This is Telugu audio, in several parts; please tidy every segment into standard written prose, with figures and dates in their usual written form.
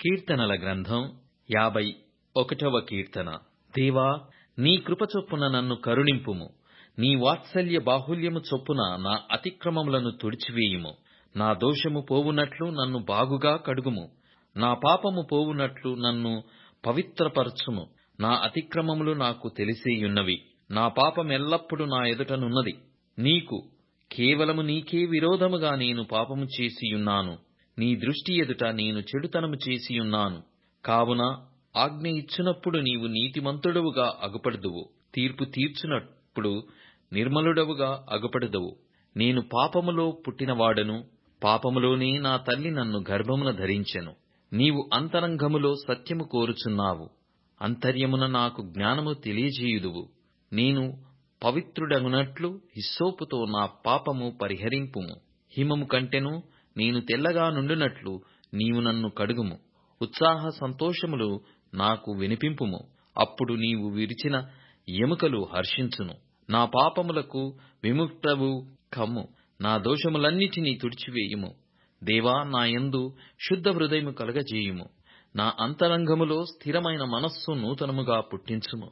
కీర్తనల గ్రంథం 51వ కీర్తన. దేవా, నీ కృప చొప్పున నన్ను కరుణింపుము. నీ వాత్సల్య బాహుల్యము చొప్పున నా అతిక్రమములను తుడిచివేయుము. నా దోషము పోవునట్లు నన్ను బాగుగా కడుగుము. నా పాపము పోవునట్లు నన్ను పవిత్రపరచుము. నా అతిక్రమములు నాకు తెలిసేయున్నవి. నా పాపమెల్లప్పుడు నా ఎదుటనున్నది. కేవలము నీకే విరోధముగా నేను పాపము చేసియున్నాను. నీ దృష్టి ఎదుట నేను చెడుతనము చేసియున్నాను. కావున ఆజ్ఞ ఇచ్చినప్పుడు నీవు నీతిమంతుడవుగా అగుపడుదువు. తీర్పు తీర్చునప్పుడు నిర్మలుడవుగా అగుపడుదువు. నేను పాపములో పుట్టినవాడను, పాపములోనే నా తల్లి నన్ను గర్భమున ధరించెను. నీవు అంతరంగములో సత్యము కోరుచున్నావు. అంతర్యమున నాకు జ్ఞానము తెలియజేయుదువు. నేను పవిత్రుడగునట్లు హిస్సోపుతో నా పాపము పరిహరింపుము. హిమము కంటెను నేను తెల్లగా నుండునట్లు నీవు నన్ను కడుగుము. ఉత్సాహ సంతోషములు నాకు వినిపింపుము. అప్పుడు నీవు విరిచిన ఎముకలు హర్షించును. నా పాపములకు విముక్తవు కమ్ము. నా దోషములన్నిటినీ తుడిచివేయుము. దేవా, నా యందు శుద్ధ హృదయము కలగజేయుము. నా అంతరంగములో స్థిరమైన మనస్సు నూతనముగా పుట్టించుము.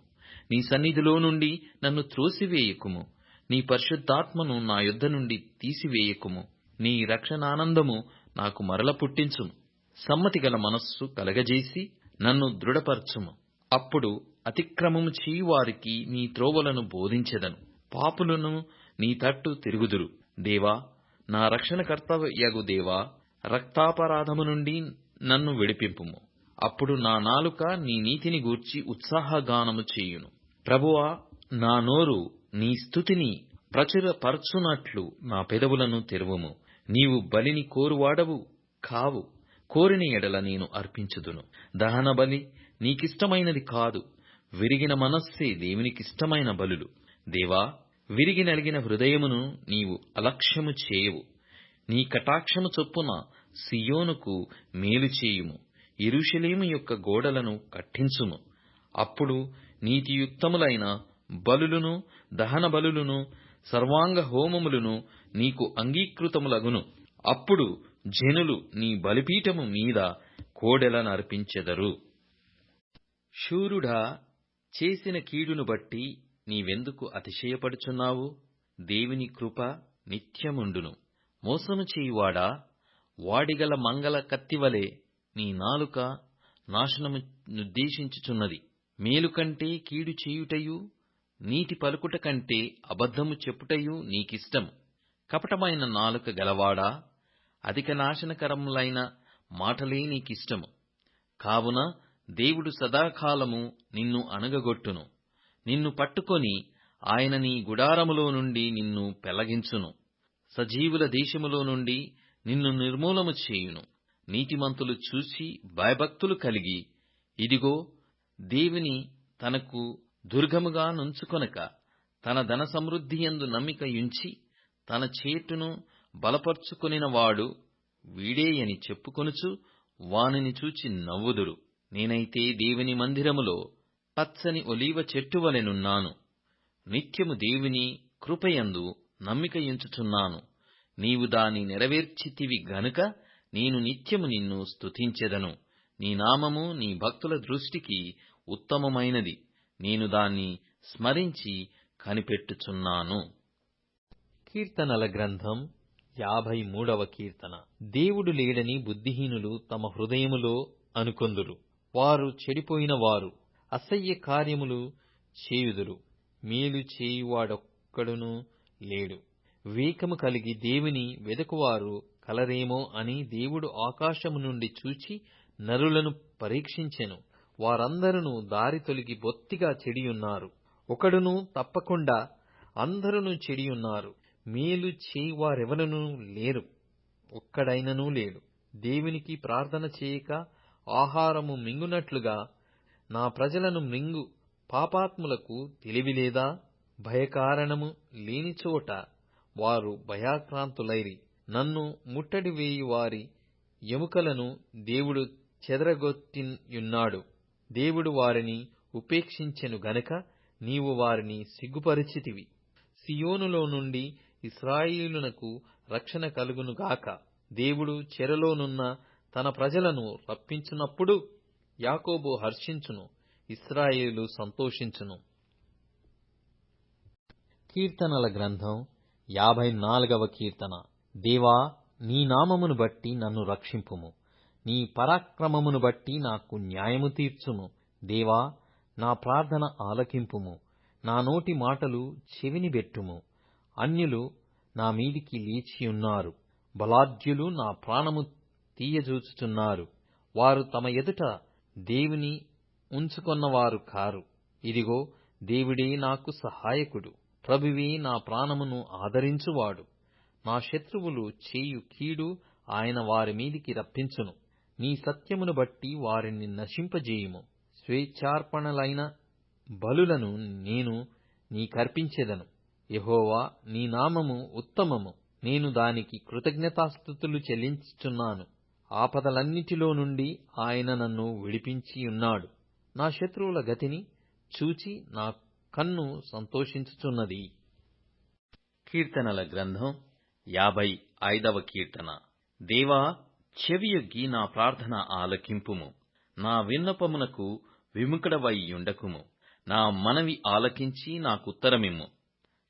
నీ సన్నిధిలో నుండి నన్ను త్రోసివేయకుము. నీ పరిశుద్ధాత్మను నా యొద్ద నుండి తీసివేయకుము. నీ రక్షణానందము నాకు మరల పుట్టించుము. సమ్మతిగల మనస్సు కలగజేసి నన్ను దృఢపరచుము. అప్పుడు అతిక్రమము చేయువారికి నీ త్రోవలను బోధించెదను. పాపులను నీ తట్టు తిరుగుదురు. దేవా, నా రక్షణకర్తయగు దేవా, రక్తాపరాధము నుండి నన్ను విడిపింపుము. అప్పుడు నా నాలుక నీ నీతిని గూర్చి ఉత్సాహగానము చేయును. ప్రభువా, నా నోరు నీ స్తుతిని ప్రచురపరచునట్లు నా పెదవులను తెరువుము. నీవు బలిని కోరువాడవు కావు. కోరిన ఎడల నేను అర్పించుదును. దహన బలి నీకిష్టమైనది కాదు. విరిగిన మనస్సే దేవునికిష్టమైన బలులు. దేవా, విరిగి నలిగిన హృదయమును నీవు అలక్ష్యము చేయవు. నీ కటాక్షము చొప్పున సియోనుకు మేలు చేయుము. యెరూషలేము యొక్క గోడలను కట్టించుము. అప్పుడు నీతియుక్తములైన బలులును, దహన బలులును, సర్వాంగ హోమములను నీకు అంగీకృతములగును. అప్పుడు జనులు నీ బలిపీఠము మీద కోడెలనర్పించెదరు. శూరుడా, చేసిన కీడును బట్టి నీవెందుకు అతిశయపడుచున్నావు? దేవుని కృప నిత్యముండును. మోసము చేయువాడా, వాడిగల మంగళ కత్తివలె నీ నాలుక నాశనము నుద్దేశించుచున్నది. మేలు కంటే కీడు చేయుటయు, నీతి పలుకుట కంటే అబద్ధము చెప్పుటయు నీకిష్టము. కపటమైన నాలుక గలవాడా, అధిక నాశనకరములైన మాటలే నీకిష్టము. కావున దేవుడు సదాకాలము నిన్ను అణగగొట్టును. నిన్ను పట్టుకొని ఆయన నీ గుడారములో నుండి నిన్ను పెళ్లగించును. సజీవుల దేశములో నుండి నిన్ను నిర్మూలము చేయును. నీతిమంతులు చూసి భయభక్తులు కలిగి, ఇదిగో, దేవుని తనకు దుర్గముగా నుంచుకొనక, తన ధన సమృద్ధియందు నమ్మిక యుంచి, తన చేటును బలపర్చుకొనినవాడు వీడేయని చెప్పుకొనుచు వానిని చూచి నవ్వుదురు. నేనైతే దేవుని మందిరములో పచ్చని ఒలీవ చెట్టువలెనున్నాను. నిత్యము దేవుని కృపయందు నమ్మిక యుంచుచున్నాను. నీవు దాని నెరవేర్చితివి గనుక నేను నిత్యము నిన్ను స్తుతించెదను. నీ నామము నీ భక్తుల దృష్టికి ఉత్తమమైనది. నేను దాన్ని స్మరించి కనిపెట్టుచున్నాను. కీర్తనల గ్రంథం 53వ కీర్తన. దేవుడు లేడని బుద్ధిహీనులు తమ హృదయములో అనుకొందురు. వారు చెడిపోయిన వారు అసహ్య కార్యములు చేయుదురు. మేలు చేయువాడొక్కడునూ లేడు. వివేకము కలిగి దేవుని వెదకువారు కలరేమో అని దేవుడు ఆకాశము నుండి చూచి నరులను పరీక్షించెను. వారందరును దారి తొలగి బొత్తిగా చెడియున్నారు. ఒకడును తప్పకుండా అందరును చెడియున్నారు. మేలు చేయువారెవరునూ లేరు, ఒక్కడైననూ లేడు. దేవునికి ప్రార్థన చేయక ఆహారము మింగునట్లుగా నా ప్రజలను మింగు పాపాత్ములకు తెలివిలేదా? భయకారణము లేని చోట వారు భయాక్రాంతులైరి. నన్ను ముట్టడి వేయు వారి ఎముకలను దేవుడు చెదరగొట్టియున్నాడు. దేవుడు వారిని ఉపేక్షించెను గనుక నీవు వారిని సిగ్గుపరచితివి. సియోనులో నుండి ఇశ్రాయేలునకు రక్షణ కలుగునుగాక. దేవుడు చెరలోనున్న తన ప్రజలను రప్పించునప్పుడు యాకోబు హర్షించును, ఇశ్రాయేలు సంతోషించును. కీర్తనల గ్రంథం 54వ కీర్తన. దేవా, నీ నామమును బట్టి నన్ను రక్షింపుము. నీ పరాక్రమమును బట్టి నాకు న్యాయము తీర్చుము. దేవా, నా ప్రార్థన ఆలకింపుము. నా నోటి మాటలు చెవినిబెట్టుము. అన్యులు నా మీదికి లేచియున్నారు. బలాఢ్యులు నా ప్రాణము తీయజూచుచున్నారు. వారు తమ ఎదుట దేవుని ఉంచుకొన్నవారు కారు. ఇదిగో, దేవుడే నాకు సహాయకుడు. ప్రభువే నా ప్రాణమును ఆదరించువాడు. నా శత్రువులు చేయు కీడు ఆయన వారి మీదికి రప్పించును. నీ సత్యమును బట్టి వారిని నశింపజేయుము. స్వేచ్ఛార్పణలైన బలులను నేను నీకర్పించెదను. యెహోవా, నీ నామము ఉత్తమము. నేను దానికి కృతజ్ఞతాస్తుతులు చెల్లించుచున్నాను. ఆపదలన్నిటిలో నుండి ఆయన నన్ను విడిపించియున్నాడు. నా శత్రువుల గతిని చూచి నా కన్ను సంతోషించుచున్నది. కీర్తనల గ్రంథం 55వ కీర్తన. దేవా, చెవియొగ్గి నా ప్రార్థన ఆలకింపుము. నా విన్నపమునకు విముఖుడవైయుండకుము. నా మనవి ఆలకించి నాకుత్తరమిమ్ము.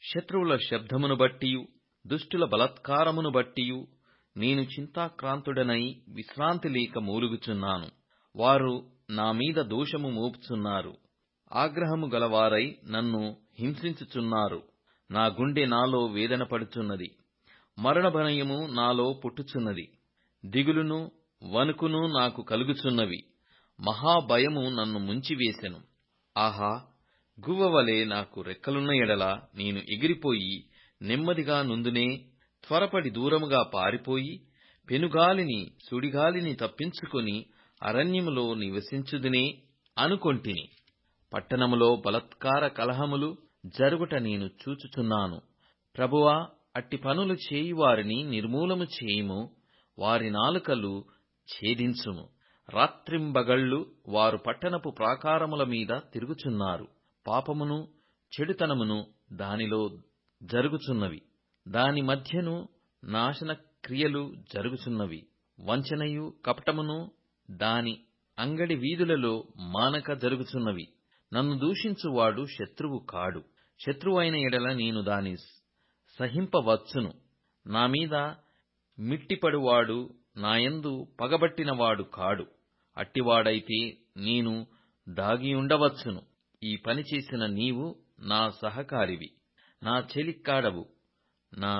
శత్రువుల శబ్దమును బట్టియు దుష్టుల బలాత్కారమును బట్టియు నేను చింతాక్రాంతుడనై విశ్రాంతి లేక మూలుగుచున్నాను. వారు నా మీద దోషము మోపుచున్నారు. ఆగ్రహము గలవారై నన్ను హింసించుచున్నారు. నా గుండె నాలో వేదన పడుచున్నది. మరణ భయము నాలో పుట్టుచున్నది. దిగులును వణుకును నాకు కలుగుచున్నవి. మహాభయము నన్ను ముంచివేసెను. ఆహా, గువ్వవలే నాకు రెక్కలున్న ఎడల నేను ఎగిరిపోయి నెమ్మదిగా నుందునే. త్వరపడి దూరముగా పారిపోయి పెనుగాలిని సుడిగాలిని తప్పించుకొని అరణ్యములో నివసించుదునే అనుకొంటిని. పట్టణములో బలాత్కార కలహములు జరుగుట నేను చూచుచున్నాను. ప్రభువా, అట్టి పనులు చేయువారిని నిర్మూలము చేయుము. వారి నాలుకలు ఛేదించుము. రాత్రింబగళ్ళు వారు పట్టణపు ప్రాకారముల మీద తిరుగుచున్నారు. పాపమును చెడుతనమును దానిలో జరుగుచున్నవి. దాని మధ్యను నాశన క్రియలు జరుగుచున్నవి. వంచనయు కపటమును దాని అంగడి వీధులలో మానక జరుగుచున్నవి. నన్ను దూషించువాడు శత్రువు కాడు. శత్రువైన ఎడల నేను దాని సహింపవచ్చును. నా మీద మిట్టిపడువాడు నాయందు పగబట్టినవాడు కాడు. అట్టివాడైతే నేను దాగియుండవచ్చును. ఈ పని చేసిన నీవు నా సహకారివి, నా చెలికాడవు, నా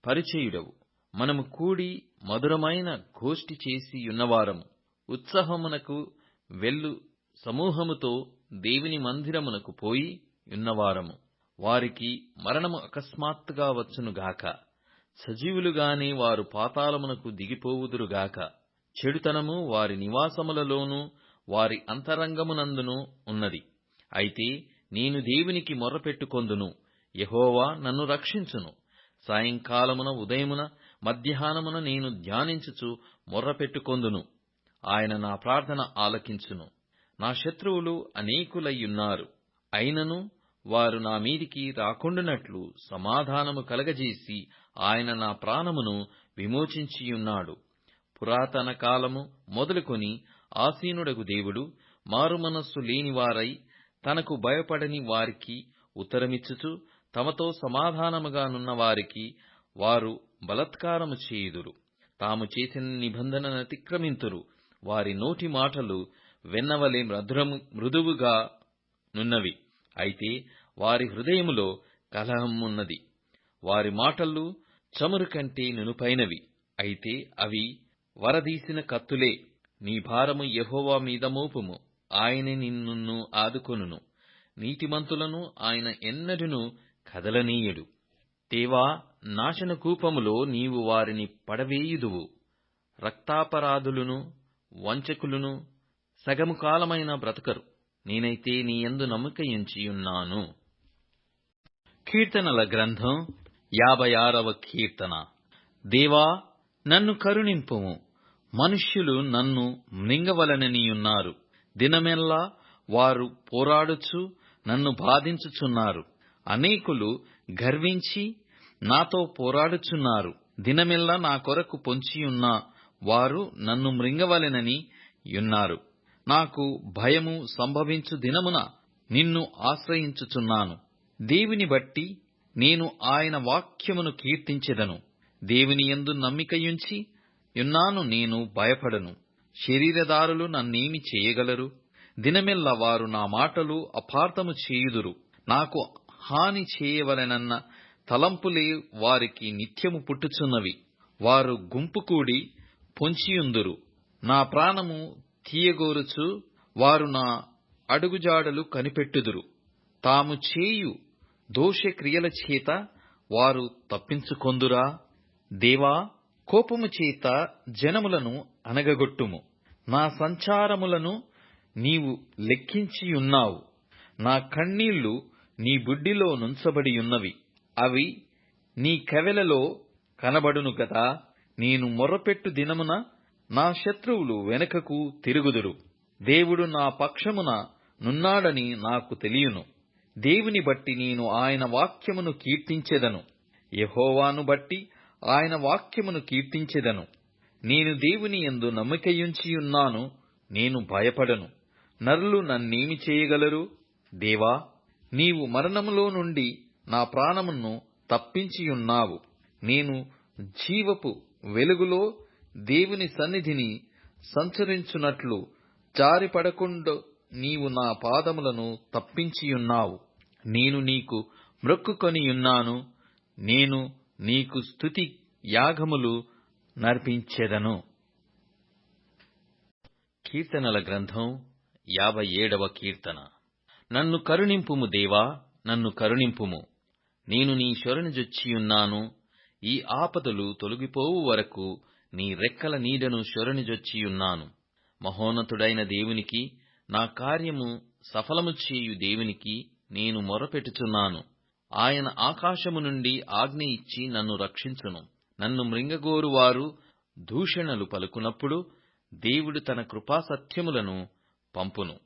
పరిచయుడవు. మనము కూడి మధురమైన గోష్ఠి చేసియున్నవారము. ఉత్సాహమునకు వెళ్ళు సమూహముతో దేవుని మందిరమునకు పోయి యున్నవారము. వారికి మరణము అకస్మాత్తుగా వచ్చునుగాక. సజీవులుగానే వారు పాతాళమునకు దిగిపోవుదురుగాక. చెడుతనము వారి నివాసములలోనూ వారి అంతరంగమునందును ఉన్నది. అయితే నేను దేవునికి మొర్రపెట్టుకొందును. యెహోవా నన్ను రక్షించును. సాయంకాలమున ఉదయమున మధ్యాహ్నమున నేను ధ్యానించుచు మొర్రపెట్టుకొందును. ఆయన నా ప్రార్థన ఆలకించును. నా శత్రువులు అనేకులయ్యున్నారు. అయినను వారు నా మీదికి రాకుండునట్లు సమాధానము కలగజేసి ఆయన నా ప్రాణమును విమోచించియున్నాడు. పురాతన కాలము మొదలుకొని ఆసీనుడగు దేవుడు మారుమనస్సు లేనివారై తనకు భయపడని వారికి ఉత్తరమిచ్చుచు తమతో సమాధానముగా నున్న వారికి వారు బలాత్కారము చేయుదురు. తాము చేసిన నిబంధననతిక్రమింతురు. వారి నోటి మాటలు వెన్నవలె మృదువుగా నున్నవి. అయితే వారి హృదయములో కలహమున్నది. వారి మాటలు చమురు కంటే నునుపైనవి. అయితే అవి వరదీసిన కత్తులే. నీ భారము యెహోవా మీద మోపుము. ఆయనే నిన్ను ఆదుకొనును. నీతిమంతులను ఆయన ఎన్నడును కదలనీయడు. దేవా, నాశన కూపములో నీవు వారిని పడవేయుదువు. రక్తాపరాధులను వంచకులను సగము కాలమైన బ్రతకరు. నేనైతే నీ యందు నమ్మికయుంచియున్నాను. కీర్తనల గ్రంథం 56వ కీర్తన. దేవా, నన్ను కరుణింపుము. మనుష్యులు నన్ను మృంగవలననియున్నారు. దినమెల్లా వారు పోరాడుచు నన్ను బాధించుచున్నారు. అనేకులు గర్వించి నాతో పోరాడుచున్నారు. దినమెల్లా నా కొరకు పొంచియున్న వారు నన్ను మృంగవలెనని యున్నారు. నాకు భయము సంభవించు దినమున నిన్ను ఆశ్రయించుచున్నాను. దేవుని బట్టి నేను ఆయన వాక్యమును కీర్తించెదను. దేవుని యందు నమ్మికయుంచి యున్నాను, నేను భయపడను. శరీరదారులు నన్నేమి చేయగలరు? దినమెల్ల వారు నా మాటలు అపార్థము చేయుదురు. నాకు హాని చేయవలెనన్న తలంపులే వారికి నిత్యము పుట్టుచున్నవి. వారు గుంపు కూడి పొంచియుందురు. నా ప్రాణము తీయగోరుచు వారు నా అడుగుజాడలు కనిపెట్టుదురు. తాము చేయు దోషక్రియల చేత వారు తప్పించుకొందురా? దేవా, కోపము చేత జనములను అనగగొట్టుము. నా సంచారములను నీవు లెక్కించియున్నావు. నా కన్నీళ్లు నీ బుడ్డిలో నుంచబడియున్నవి. అవి నీ కవెలలో కనబడును గదా. నేను మొర్రపెట్టు దినమున నా శత్రువులు వెనుకకు తిరుగుదురు. దేవుడు నా పక్షమున నున్నాడని నాకు తెలియును. దేవుని బట్టి నేను ఆయన వాక్యమును కీర్తించెదను. యెహోవాను బట్టి ఆయన వాక్యమును కీర్తించెదను. నేను దేవుని యందు నమ్మికయుంచియున్నాను, నేను భయపడను. నరులు నన్నేమి చేయగలరు? దేవా, నీవు మరణములో నుండి నా ప్రాణమును తప్పించియున్నావు. నేను జీవపు వెలుగులో దేవుని సన్నిధిని సంచరించున్నట్లు జారిపడకుండా నీవు నా పాదములను తప్పించియున్నావు. నేను నీకు మ్రొక్కుకొనియున్నాను. నేను నీకు స్తుతి యాగములు నర్పించెదను. కీర్తనల గ్రంథం 57వ కీర్తన. నన్ను కరుణింపుము దేవా, నన్ను కరుణింపుము. నేను నీ శరణుజొచ్చియున్నాను. ఈ ఆపదలు తొలగిపోవు వరకు నీ రెక్కల నీడను శరణుజొచ్చియున్నాను. మహోన్నతుడైన దేవునికి, నా కార్యము సఫలము చేయు దేవునికి నేను మొరపెట్టుచున్నాను. ఆయన ఆకాశము నుండి ఆజ్ఞ ఇచ్చి నన్ను రక్షించును. నన్ను మృంగగోరువారు దూషణలు పలుకునప్పుడు దేవుడు తన కృపాసత్యములను పంపును.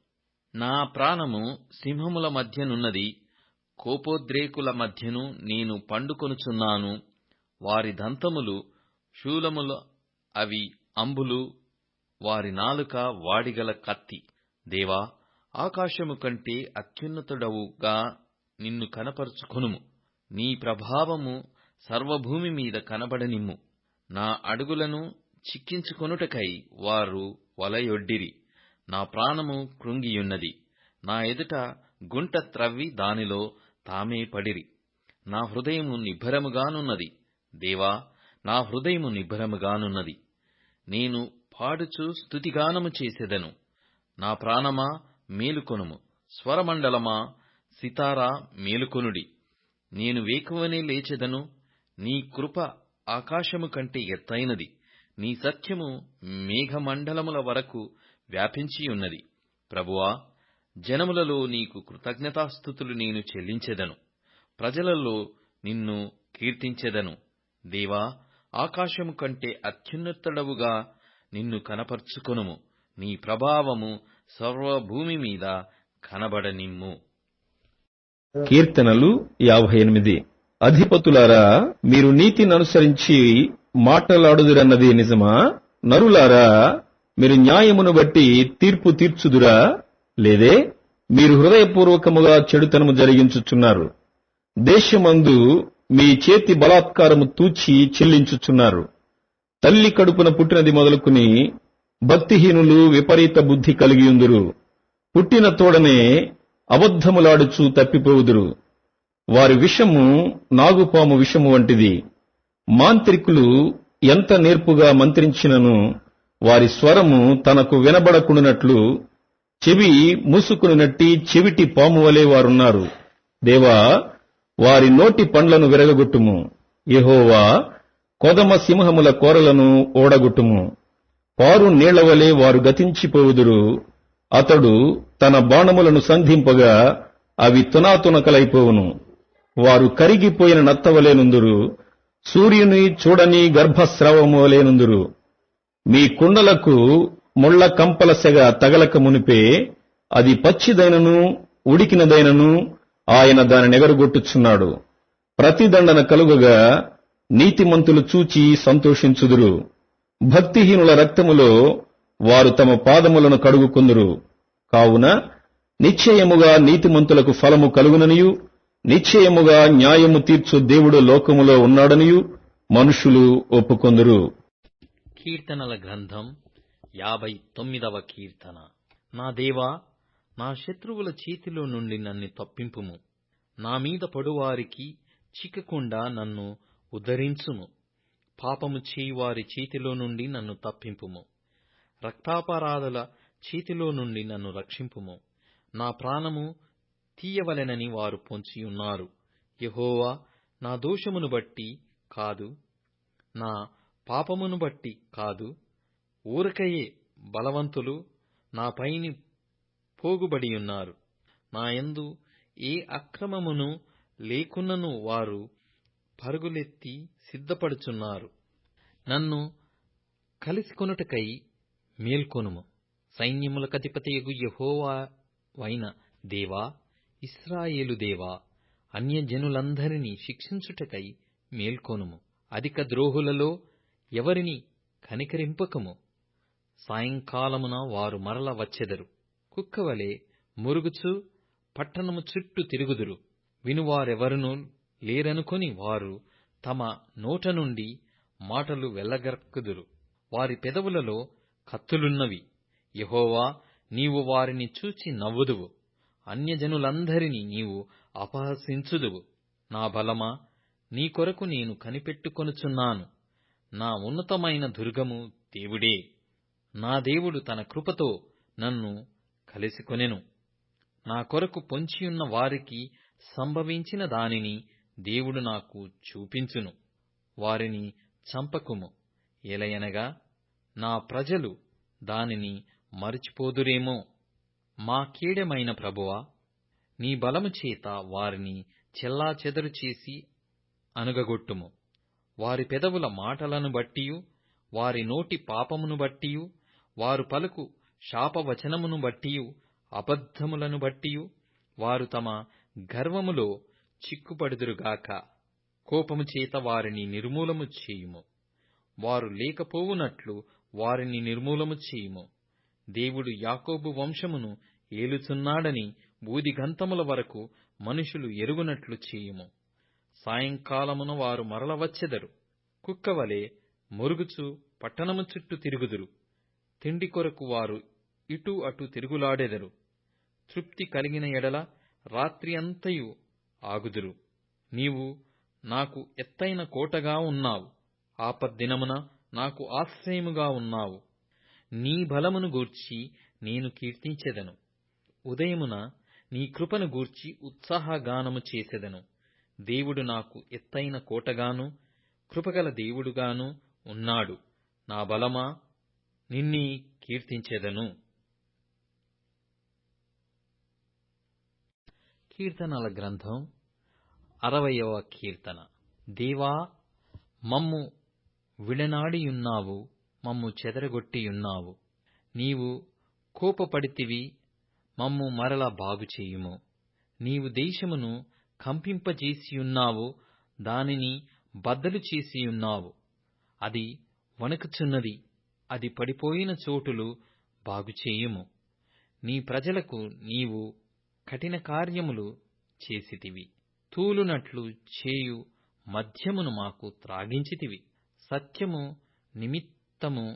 నా ప్రాణము సింహముల మధ్యనున్నది. కోపోద్రేకుల మధ్యను నేను పండుకొనుచున్నాను. వారి దంతములు శూలములు, అవి అంబులు. వారి నాలుక వాడిగల కత్తి. దేవా, ఆకాశము కంటే అత్యున్నతుడవుగా నిన్ను కనపరుచుకొనుము. నీ ప్రభావము సర్వభూమి మీద కనబడనిమ్ము. నా అడుగులను చిక్కించుకొనుటకై వారు వలయొడ్డిరి. నా ప్రాణము కృంగియున్నది. నా ఎదుట గుంట త్రవ్వి దానిలో తామే పడిరి. నా హృదయము నిబ్బరముగానున్నది. దేవా, నా హృదయము నిబ్బరముగానున్నది. నేను పాడుచు స్తుతిగానము చేసెదను. నా ప్రాణమా మేలుకొనుము. స్వరమండలమా, సితారా మేలుకొనుడి. నేను వేకువనే లేచెదను. నీ కృప ఆకాశము కంటే ఎత్తైనది. నీ సత్యము మేఘమండలముల వరకు వ్యాపించియున్నది. ప్రభువా, జనములలో నీకు కృతజ్ఞతాస్తుతులు నేను చెల్లించెదను. ప్రజలలో నిన్ను కీర్తించెదను. దేవా, ఆకాశము కంటే అత్యున్నతుడవుగా నిన్ను కనపర్చుకొనుము. నీ ప్రభావము సర్వభూమి మీద కనబడనిమ్ము. కీర్తనలు 58. అధిపతులారా, మీరు నీతిని అనుసరించి మాటలాడుదురన్నది నిజమా? నరులారా, మీరు న్యాయమును బట్టి తీర్పు తీర్చుదురా? లేదే, మీరు హృదయపూర్వకముగా చెడుతనము జరిగించుచున్నారు. దేశమందు మీ చేతి బలాత్కారము తూచి చెల్లించుచున్నారు. తల్లి కడుపున పుట్టినది మొదలుకుని భక్తిహీనులు విపరీత బుద్ధి కలిగియుందురు. పుట్టిన తోడనే అబద్ధములాడుచూ తప్పిపోవుదురు. వారి విషము నాగుపాము విషము వంటిది. మాంత్రికులు ఎంత నేర్పుగా మంత్రించినను వారి స్వరము తనకు వినబడకుండునట్లు చెవి మూసుకునినట్టి చెవిటి పాము వలె వారున్నారు. దేవా, వారి నోటి పండ్లను విరగగొట్టుము. యెహోవా, కొదమ సింహముల కోరలను ఓడగొట్టుము. పారు నీళ్లవలే వారు గతించిపోవుదురు. అతడు తన బాణములను సంధింపగా అవి తునాతునకలైపోవును. వారు కరిగిపోయిన నత్తవలేనుందురు. సూర్యుని చూడని గర్భస్రావము వలేనుందురు. మీ కుండలకు ముళ్ల కంపల సెగ తగలక మునిపే అది పచ్చిదైనను ఉడికినదైనను ఆయన దానినెగరగొట్టుచున్నాడు. ప్రతిదండన కలుగగా నీతిమంతులు చూచి సంతోషించుదురు. భక్తిహీనుల రక్తములో వారు తమ పాదములను కడుగుకొందురు. కావున నిశ్చయముగా నీతిమంతులకు ఫలము కలుగుననియు, నిశ్చయముగా న్యాయము తీర్చు దేవుడు లోకములో ఉన్నాడనియు మనుషులు ఒప్పుకొందురు. కీర్తనల గ్రంథం 59వ కీర్తన. నా దేవా, నా శత్రువుల చేతిలో నుండి నన్ను తప్పింపుము. నా మీద పడువారికి చిక్కకుండా నన్ను ఉద్ధరించుము. పాపము చేయువారి చేతిలో నుండి నన్ను తప్పింపుము. రక్తాపరాధుల చేతిలో నుండి నన్ను రక్షింపుము. నా ప్రాణము తీయవలెనని వారు పొంచియున్నారు. యెహోవా, నా దోషమును బట్టి కాదు, నా పాపమును బట్టి కాదు, ఊరకయే బలవంతులు నాపైని పోగుబడియున్నారు. నా యందు ఏ అక్రమమును లేకున్నను వారు పరుగులెత్తి సిద్ధపడుచున్నారు. నన్ను కలిసికొనుటకై మేల్కొనుము. సైన్యములకధిపతియగు యెహోవావైన దేవా, ఇశ్రాయేలు దేవా, అన్యజనులందరినీ శిక్షించుటకై మేల్కొనుము. అధిక ద్రోహులలో ఎవరిని కనికరింపకము. సాయంకాలమున వారు మరల వచ్చెదరు. కుక్కవలే మురుగుచు పట్టణము చుట్టూ తిరుగుదురు. వినువారెవరునూ లేరనుకొని వారు తమ నోట నుండి మాటలు వెళ్లగక్కుదురు. వారి పెదవులలో కత్తులున్నవి. యెహోవా, నీవు వారిని చూచి నవ్వుదువు. అన్యజనులందరినీ నీవు అపహసించుదువు. నా బలమా, నీ కొరకు నేను కనిపెట్టుకొనుచున్నాను. నా ఉన్నతమైన దుర్గము దేవుడే. నా దేవుడు తన కృపతో నన్ను కలిసికొనెను. నా కొరకు పొంచియున్న వారికి సంభవించిన దానిని దేవుడు నాకు చూపించును. వారిని చంపకుము, ఎలయనగా నా ప్రజలు దానిని మరచిపోదురేమో. మా కీడెమైన ప్రభువా, నీ బలము చేత వారిని చెల్లాచెదరు చేసి అణగగొట్టుము. వారి పెదవుల మాటలను బట్టియు, వారి నోటి పాపమును బట్టియు, వారు పలుకు శాపవచనమును బట్టియు, అబద్ధములను బట్టియు వారు తమ గర్వములో చిక్కుపడుదురుగాక. కోపము చేత వారిని నిర్మూలము చేయుము. వారు లేకపోవునట్లు వారిని నిర్మూలము చేయుము. దేవుడు యాకోబు వంశమును ఏలుచున్నాడని బూదిగంతముల వరకు మనుషులు ఎరుగునట్లు చేయుము. సాయంకాలమున వారు మరల వచ్చెదరు. కుక్కవలే మురుగుచు పట్టణము చుట్టూ తిరుగుదురు. తిండి కొరకు వారు ఇటు అటు తిరుగులాడెదరు. తృప్తి కలిగిన ఎడల రాత్రి అంతయు ఆగుదురు. నీవు నాకు ఎత్తైన కోటగా ఉన్నావు. ఆపద్దినమున నాకు ఆశ్రయముగా ఉన్నావు. నీ బలమును గూర్చి నేను కీర్తించెదను. ఉదయమున నీ కృపను గూర్చి ఉత్సాహగానము చేసెదను. దేవుడు నాకు ఎత్తైన కోటగాను కృపగల దేవుడుగాను ఉన్నాడు. నా బలమా, నిన్నే కీర్తించెదను. కీర్తనల గ్రంథం 60వ కీర్తన. దేవా, మమ్ము విడనాడియున్నావు, మమ్ము చెదరగొట్టియున్నావు. నీవు కోపపడితివి, మమ్ము మరల బాగుచేయుము. నీవు దేశమును కంపింపజేసియున్నావు, దానిని బద్దలు చేసియున్నావు. అది వణకుచున్నది, అది పడిపోయిన చోటులు బాగుచేయుము. నీ ప్రజలకు నీవు కఠిన కార్యములు చేసితివి. తూలునట్లు చేయు మద్యమును మాకు త్రాగించితివి. సత్యము నిమిత్తము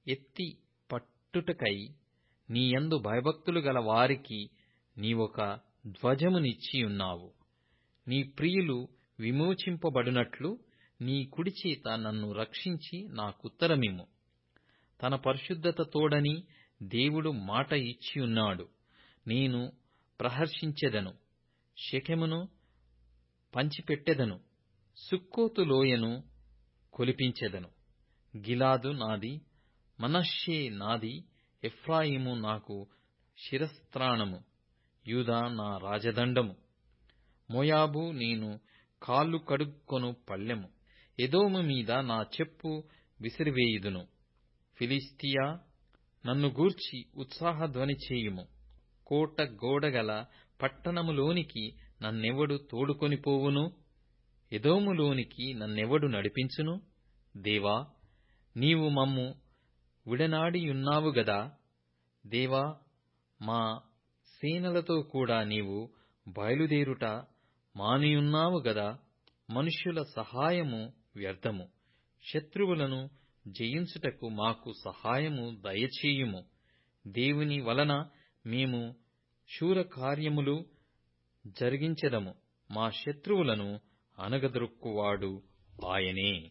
ఎత్తి పట్టుటకై నీయందు భయభక్తులు గల వారికి నీవొక ధ్వజమునిచ్చియున్నావు. నీ ప్రియులు విమోచింపబడునట్లు నీ కుడిచేత నన్ను రక్షించి నాకుత్తరమిమ్ము. తన పరిశుద్ధత తోడని దేవుడు మాట ఇచ్చియున్నాడు. నేను ప్రహర్షించెదను, షెకెమును పంచిపెట్టెదను, సుక్కోతు లోయను కొలిపించెదను. గిలాదు నాది, మనష్షే నాది, ఎఫ్రాయిము నాకు శిరస్త్రాణము, యూదా నా రాజదండము. మోయాబు నేను కాళ్ళు కడుక్కొను పళ్ళెము. ఎదోము మీద నా చెప్పు విసిరివేయుదును. ఫిలిష్తియా, నన్ను గూర్చి ఉత్సాహధ్వని చేయుము. కోట గోడగల పట్టణములోనికి నన్నెవడు తోడుకొనిపోవును? ఎదోములోనికి నన్నెవడు నడిపించును? దేవా, నీవు మమ్ము విడనాడియున్నావు గదా. దేవా, మా సేనలతో కూడా నీవు బయలుదేరుట మానియున్నావు గదా. మనుష్యుల సహాయము వ్యర్థము. శత్రువులను జయించుటకు మాకు సహాయము దయచేయుము. దేవుని వలన మేము శూరకార్యములు జరిగించెదము. మా శత్రువులను అణగద్రొక్కువాడు ఆయనే.